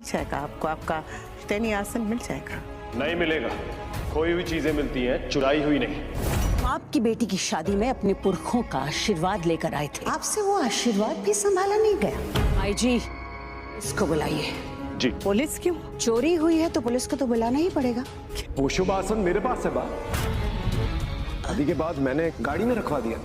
जाएगा आपको, आपका शैतानी आसन मिल जाएगा। नहीं मिलेगा। कोई भी चीजें मिलती हैं, चुराई हुई नहीं। आपकी बेटी की शादी में अपने पुरखों का आशीर्वाद लेकर आए थे, आपसे वो आशीर्वाद भी संभाला नहीं गया। आई जी, इसको बुलाइए। जी। पुलिस क्यों? चोरी हुई है तो पुलिस को तो बुलाना ही पड़ेगा। वो शुभ आसन मेरे पास है बा। शादी के बाद मैंने गाड़ी में रखवा दिया।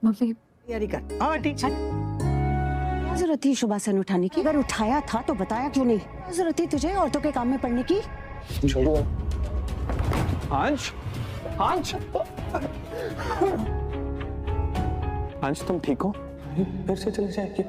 मम्मी तैयारी कर। हाँ टीचर। क्या जरूरत थी शुभासन उठाने की? अगर उठाया था तो बताया क्यों नहीं? क्या जरूरत थी तुझे औरतों के काम में पड़ने की? छोड़ो। अंश, अंश, अंश तुम ठीक हो? फिर से चले जाएगी।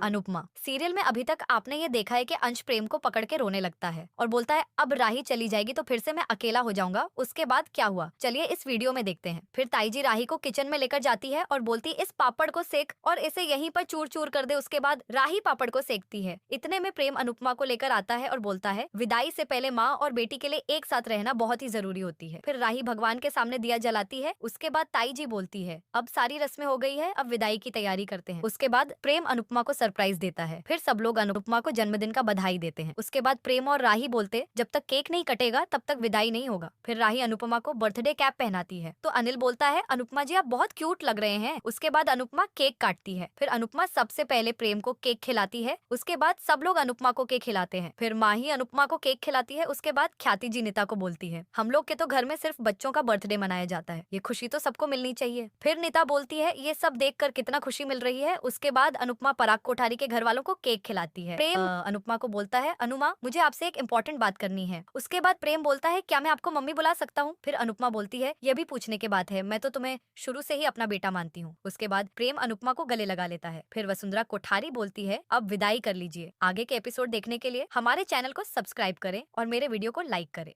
अनुपमा, सीरियल में अभी तक आपने ये देखा है कि अंश प्रेम को पकड़ के रोने लगता है और बोलता है अब राही चली जाएगी तो फिर से मैं अकेला हो जाऊंगा। उसके बाद क्या हुआ, चलिए इस वीडियो में देखते हैं। फिर ताई जी राही को किचन में लेकर जाती है और बोलती इस पापड़ को सेक और इसे यहीं पर चूर चूर कर दे। उसके बाद राही पापड़ को सेकती है। इतने में प्रेम अनुपमा को लेकर आता है और बोलता है विदाई से पहले माँ और बेटी के लिए एक साथ रहना बहुत ही जरूरी होती है। फिर राही भगवान के सामने दिया जलाती है। उसके बाद ताई जी बोलती है अब सारी रस्में हो गई है, अब विदाई की तैयारी करते हैं। उसके बाद प्रेम अनुपमा को सरप्राइज देता है। फिर सब लोग अनुपमा को जन्मदिन का बधाई देते हैं। उसके बाद प्रेम और राही बोलते जब तक केक नहीं कटेगा तब तक विदाई नहीं होगा। फिर राही अनुपमा को बर्थडे कैप पहनाती है तो अनिल बोलता है अनुपमा जी आप बहुत क्यूट लग रहे हैं। उसके बाद अनुपमा केक काटती है। फिर अनुपमा सबसे पहले प्रेम को केक खिलाती है। उसके बाद सब लोग अनुपमा को केक खिलाते हैं। फिर माँ ही अनुपमा को केक खिलाती है। उसके बाद ख्याति जी नीता को बोलती है हम लोग के तो घर में सिर्फ बच्चों का बर्थडे मनाया जाता है, ये खुशी तो सबको मिलनी चाहिए। फिर नीता बोलती है ये सब देखकर कितना खुशी मिल रही है। उसके बाद अनुपमा पराग कोठारी के घर वालों को केक खिलाती है। प्रेम अनुपमा को बोलता है अनुमा मुझे आपसे एक इम्पोर्टेंट बात करनी है। उसके बाद प्रेम बोलता है क्या मैं आपको मम्मी बुला सकता हूँ? फिर अनुपमा बोलती है ये भी पूछने के बात है, मैं तो तुम्हें शुरू से ही अपना बेटा मानती हूँ। उसके बाद प्रेम अनुपमा को गले लगा लेता है। फिर वसुंधरा कोठारी बोलती है अब विदाई कर लीजिए। आगे के एपिसोड देखने के लिए हमारे चैनल को सब्सक्राइब करें और मेरे वीडियो को लाइक करें।